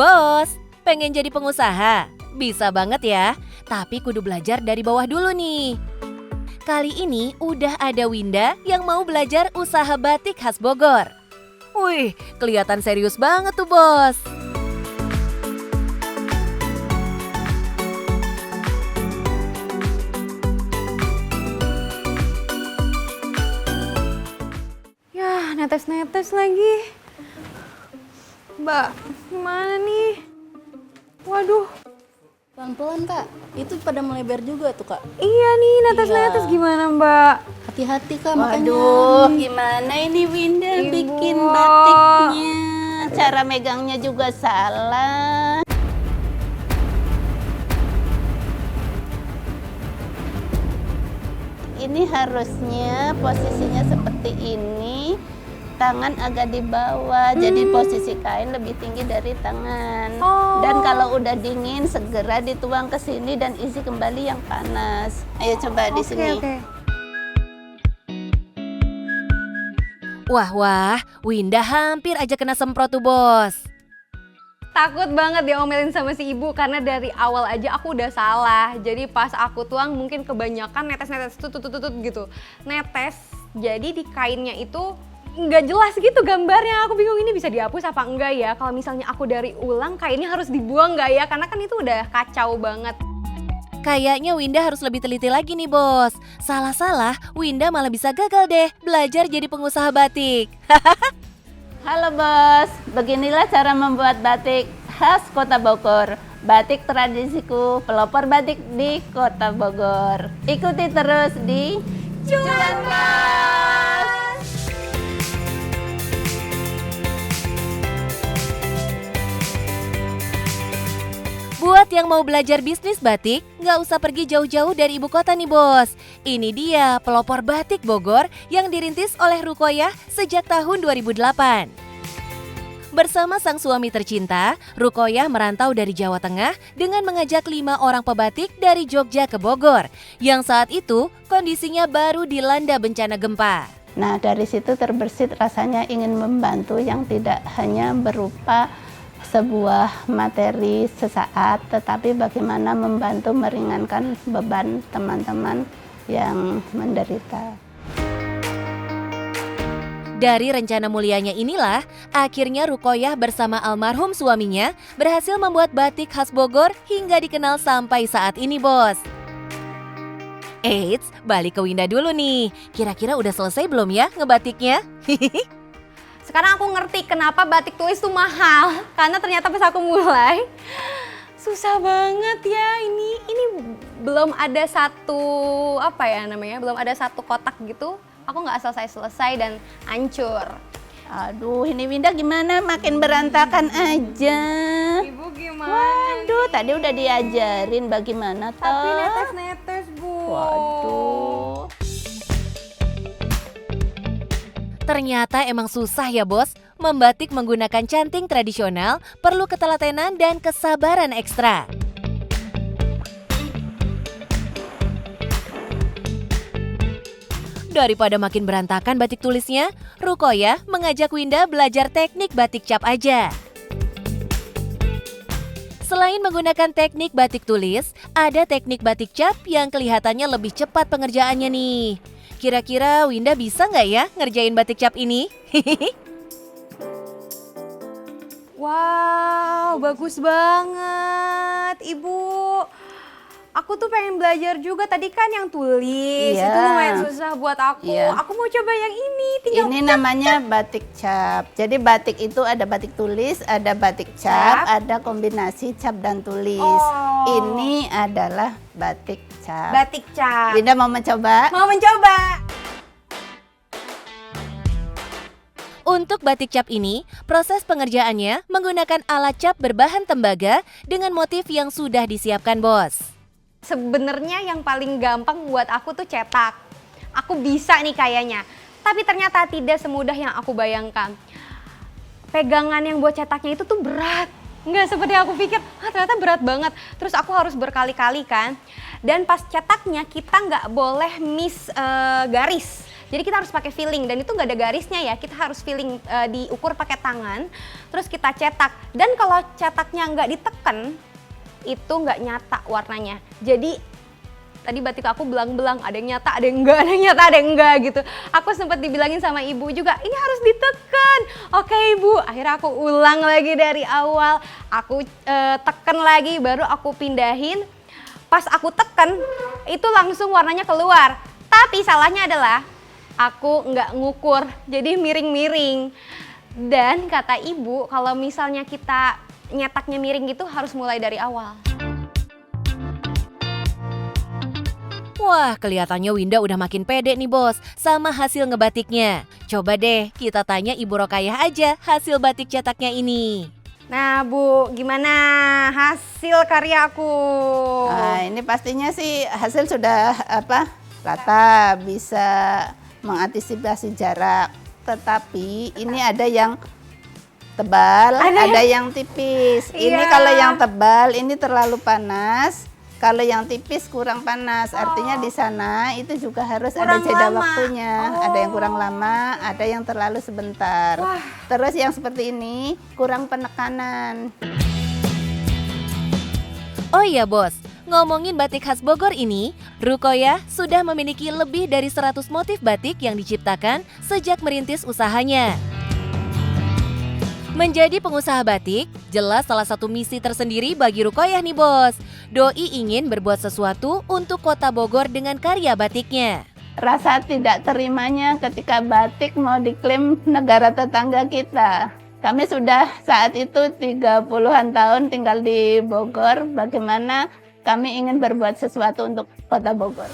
Bos, pengen jadi pengusaha? Bisa banget ya, tapi kudu belajar dari bawah dulu nih. Kali ini udah ada Winda yang mau belajar usaha batik khas Bogor. Wih, kelihatan serius banget tuh bos. Yah, netes-netes lagi. Mbak, gimana nih? Waduh. Pelan-pelan kak, itu pada melebar juga tuh kak. Iya nih, netes-netes gimana mbak? Hati-hati kak Waduh, makanya. gimana ini Winda Ibu. bikin batiknya? Cara megangnya juga salah. Ini harusnya posisinya seperti ini, tangan agak di bawah, jadi posisi kain lebih tinggi dari tangan. Dan kalau udah dingin, segera dituang ke sini dan isi kembali yang panas. Ayo coba di sini. Oke. Wah, Winda hampir aja kena semprot tuh bos. Takut banget diomelin sama si ibu karena dari awal aja aku udah salah. Jadi pas aku tuang mungkin kebanyakan netes-netes tutut gitu. Netes, jadi di kainnya itu nggak jelas gitu gambarnya. Aku bingung ini bisa dihapus apa enggak ya. Kalau misalnya aku dari ulang kainnya harus dibuang nggak ya? Karena kan itu udah kacau banget. Kayaknya Winda harus lebih teliti lagi nih bos. Salah-salah, Winda malah bisa gagal deh belajar jadi pengusaha batik. Halo bos, beginilah cara membuat batik khas Kota Bogor. Batik tradisiku, pelopor batik di Kota Bogor. Ikuti terus di Cuankas. Buat yang mau belajar bisnis batik, nggak usah pergi jauh-jauh dari ibu kota nih bos. Ini dia pelopor batik Bogor yang dirintis oleh Rukoyah sejak tahun 2008. Bersama sang suami tercinta, Rukoyah merantau dari Jawa Tengah dengan mengajak 5 orang pebatik dari Jogja ke Bogor, yang saat itu kondisinya baru dilanda bencana gempa. Nah dari situ terbersit rasanya ingin membantu yang tidak hanya berupa sebuah materi sesaat, tetapi bagaimana membantu meringankan beban teman-teman yang menderita. Dari rencana mulianya inilah, akhirnya Rukoyah bersama almarhum suaminya berhasil membuat batik khas Bogor hingga dikenal sampai saat ini bos. Eits, balik ke Winda dulu nih. Kira-kira udah selesai belum ya ngebatiknya? Sekarang aku ngerti kenapa batik tulis tuh mahal. Karena ternyata pas aku mulai susah banget ya ini. Ini belum ada satu belum ada satu kotak gitu. Aku nggak selesai dan hancur. Aduh, ini Winda gimana? Makin berantakan aja. Ibu gimana? Waduh, tadi udah diajarin bagaimana toh. Tapi netes-netes bu. Waduh. Ternyata emang susah ya bos. Membatik menggunakan canting tradisional perlu ketelatenan dan kesabaran ekstra. Daripada makin berantakan batik tulisnya, Rukoyah mengajak Winda belajar teknik batik cap aja. Selain menggunakan teknik batik tulis, ada teknik batik cap yang kelihatannya lebih cepat pengerjaannya nih. Kira-kira Winda bisa nggak ya ngerjain batik cap ini? Wow, bagus banget Ibu. Aku tuh pengen belajar juga, tadi kan yang tulis, Iya. itu lumayan susah buat aku. Iya. Aku mau coba yang ini, tinggal Ini namanya batik cap. Jadi batik itu ada batik tulis, ada batik cap, ada kombinasi cap dan tulis. Oh. Ini adalah batik cap. batik cap. Winda mau mencoba? Mau mencoba. Untuk batik cap ini, proses pengerjaannya menggunakan alat cap berbahan tembaga dengan motif yang sudah disiapkan bos. Sebenarnya yang paling gampang buat aku tuh cetak. Aku bisa nih kayaknya. Tapi ternyata tidak semudah yang aku bayangkan. Pegangan yang buat cetaknya itu tuh berat. Nggak seperti aku pikir, ternyata berat banget. Terus aku harus berkali-kali kan. Dan pas cetaknya kita nggak boleh miss garis. Jadi kita harus pakai feeling dan itu nggak ada garisnya ya. Kita harus feeling diukur pakai tangan, terus kita cetak. Dan kalau cetaknya nggak ditekan, itu nggak nyata warnanya. Jadi tadi batik aku belang-belang, ada yang nyata, ada yang enggak, ada yang nyata, ada yang enggak gitu. Aku sempat dibilangin sama ibu juga, ini harus ditekan. Oke ibu, akhirnya aku ulang lagi dari awal. Aku tekan lagi, baru aku pindahin. Pas aku tekan, itu langsung warnanya keluar. Tapi salahnya adalah, aku nggak ngukur, jadi miring-miring. Dan kata ibu, kalau misalnya kita nyetaknya miring gitu harus mulai dari awal. Wah, kelihatannya Winda udah makin pede nih bos sama hasil ngebatiknya. Coba deh kita tanya Ibu Rokayah aja hasil batik cetaknya ini. Nah Bu, gimana hasil karya aku? Nah, ini pastinya sih hasil sudah rata, bisa mengantisipasi jarak. Tetapi ini ada yang tebal, ada yang tipis. Ini kalau yang tebal ini terlalu panas. Kalau yang tipis kurang panas, artinya di sana itu juga harus ada jeda waktunya. Ada yang kurang lama, ada yang terlalu sebentar. Terus yang seperti ini kurang penekanan. Oh iya bos, ngomongin batik khas Bogor ini, Rukoyah sudah memiliki lebih dari 100 motif batik yang diciptakan sejak merintis usahanya. Menjadi pengusaha batik, jelas salah satu misi tersendiri bagi Rukoyah nih bos. Doi ingin berbuat sesuatu untuk kota Bogor dengan karya batiknya. Rasa tidak terimanya ketika batik mau diklaim negara tetangga kita. Kami sudah saat itu 30-an tahun tinggal di Bogor, bagaimana kami ingin berbuat sesuatu untuk kota Bogor.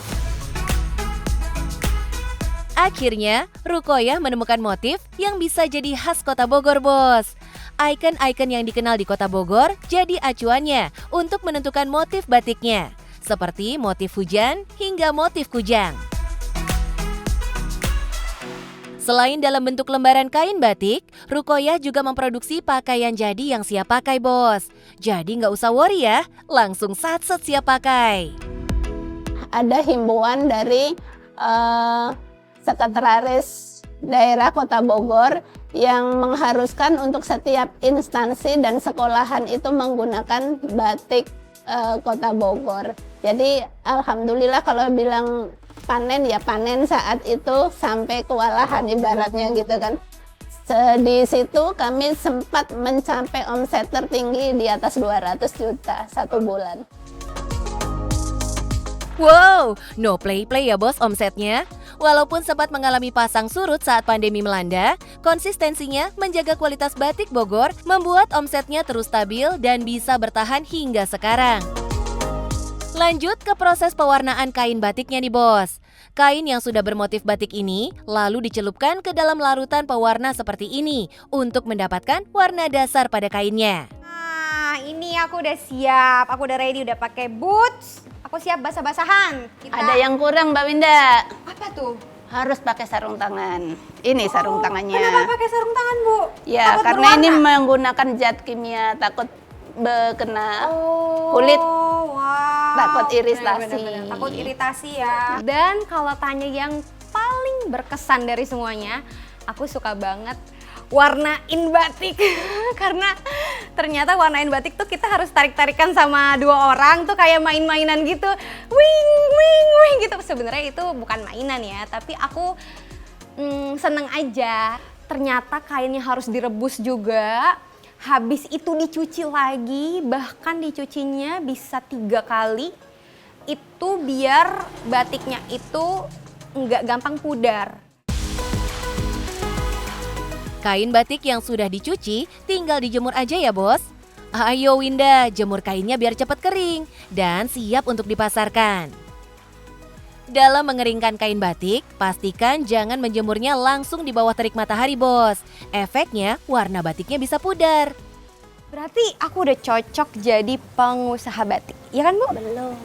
Akhirnya, Rukoyah menemukan motif yang bisa jadi khas kota Bogor, bos. Ikon-ikon yang dikenal di kota Bogor jadi acuannya untuk menentukan motif batiknya, seperti motif hujan hingga motif kujang. Selain dalam bentuk lembaran kain batik, Rukoyah juga memproduksi pakaian jadi yang siap pakai, bos. Jadi nggak usah worry ya, langsung sat-set siap pakai. Ada himbauan dari Sekretaris Daerah Kota Bogor yang mengharuskan untuk setiap instansi dan sekolahan itu menggunakan batik Kota Bogor. Jadi alhamdulillah kalau bilang panen ya panen saat itu sampai kewalahan ibaratnya gitu kan. Di situ kami sempat mencapai omset tertinggi di atas 200 juta satu bulan. Wow, no play-play ya bos omsetnya. Walaupun sempat mengalami pasang surut saat pandemi melanda, konsistensinya menjaga kualitas batik Bogor membuat omsetnya terus stabil dan bisa bertahan hingga sekarang. Lanjut ke proses pewarnaan kain batiknya nih bos. Kain yang sudah bermotif batik ini lalu dicelupkan ke dalam larutan pewarna seperti ini untuk mendapatkan warna dasar pada kainnya. Nah, ini aku udah siap, aku udah ready, udah pakai boots. Aku siap basah-basahan. Ada yang kurang Mbak Winda. Apa tuh? Harus pakai sarung tangan. Ini sarung tangannya. Kenapa pakai sarung tangan, Bu? Ya, Takut karena berwarna? ini menggunakan zat kimia, takut kena kulit, takut iritasi. Bener-bener. Takut iritasi ya. Dan kalau tanya yang paling berkesan dari semuanya, aku suka banget warnain batik. Karena ternyata warnain batik tuh kita harus tarik-tarikan sama dua orang tuh kayak main-mainan gitu. Wing, wing, wing gitu. Sebenarnya itu bukan mainan ya, tapi aku seneng aja. Ternyata kainnya harus direbus juga. Habis itu dicuci lagi, bahkan dicucinya bisa 3 kali. Itu biar batiknya itu nggak gampang pudar. Kain batik yang sudah dicuci tinggal dijemur aja ya bos. Ayo Winda, jemur kainnya biar cepat kering dan siap untuk dipasarkan. Dalam mengeringkan kain batik, pastikan jangan menjemurnya langsung di bawah terik matahari bos. Efeknya warna batiknya bisa pudar. Berarti aku udah cocok jadi pengusaha batik, ya kan Bu? Belum.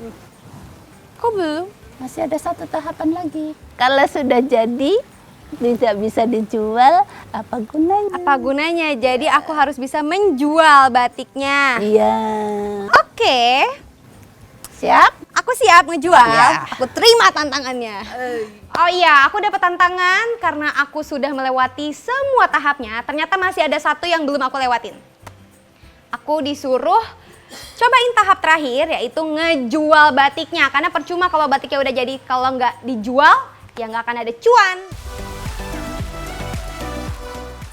Kok belum? Masih ada 1 tahapan lagi. Kalau sudah jadi, tidak bisa dijual, apa gunanya? Apa gunanya? Jadi aku harus bisa menjual batiknya. Iya. Oke, Siap? Aku siap ngejual. Iya. Aku terima tantangannya. Oh iya, aku dapat tantangan karena aku sudah melewati semua tahapnya. Ternyata masih ada satu yang belum aku lewatin. Aku disuruh cobain tahap terakhir, yaitu ngejual batiknya. Karena percuma kalau batiknya udah jadi, kalau nggak dijual ya nggak akan ada cuan.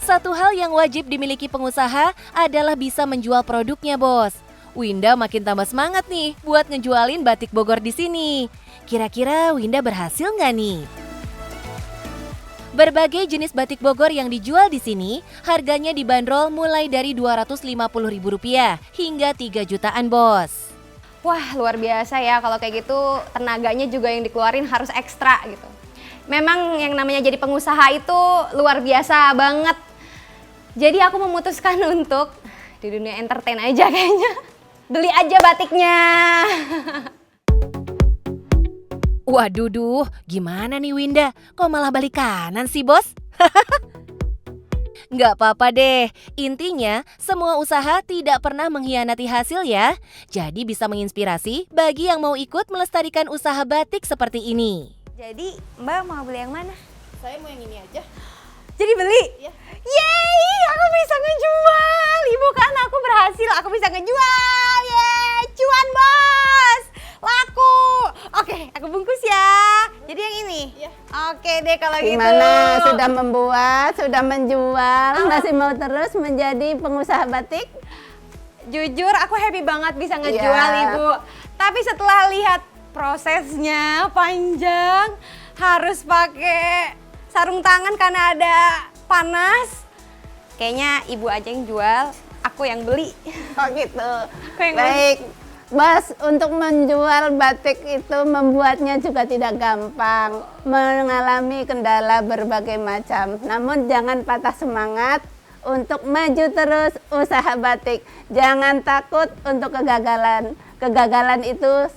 Satu hal yang wajib dimiliki pengusaha adalah bisa menjual produknya, Bos. Winda makin tambah semangat nih buat ngejualin batik Bogor di sini. Kira-kira Winda berhasil nggak nih? Berbagai jenis batik Bogor yang dijual di sini harganya dibanderol mulai dari Rp250.000 hingga 3 jutaan, Bos. Wah, luar biasa ya kalau kayak gitu, tenaganya juga yang dikeluarin harus ekstra gitu. Memang yang namanya jadi pengusaha itu luar biasa banget. Jadi aku memutuskan untuk di dunia entertain aja kayaknya. Beli aja batiknya. Waduh, gimana nih Winda? Kok malah balik kanan sih, Bos? Nggak apa-apa deh, intinya semua usaha tidak pernah mengkhianati hasil ya. Jadi bisa menginspirasi bagi yang mau ikut melestarikan usaha batik seperti ini. Jadi Mbak mau beli yang mana? Saya mau yang ini aja. Jadi beli? Iya. Yeay, aku bisa ngejual. Ibu kan aku berhasil, aku bisa ngejual. Yeay, cuan bos. Laku. Oke, aku bungkus ya. Jadi yang ini? Iya. Oke deh kalau gitu. Gimana? Sudah membuat, sudah menjual, masih mau terus menjadi pengusaha batik? Jujur aku happy banget bisa ngejual Iya. Ibu. Tapi setelah lihat prosesnya panjang, harus pakai sarung tangan karena ada panas. Kayaknya Ibu aja yang jual, aku yang beli. Oh gitu. yang Baik. Bos, untuk menjual batik itu membuatnya juga tidak gampang, mengalami kendala berbagai macam. Namun jangan patah semangat untuk maju terus usaha batik. Jangan takut untuk kegagalan. Kegagalan itu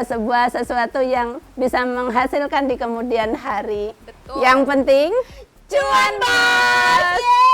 sebuah sesuatu yang bisa menghasilkan di kemudian hari. Betul. Yang penting Cuan bos! Yeay!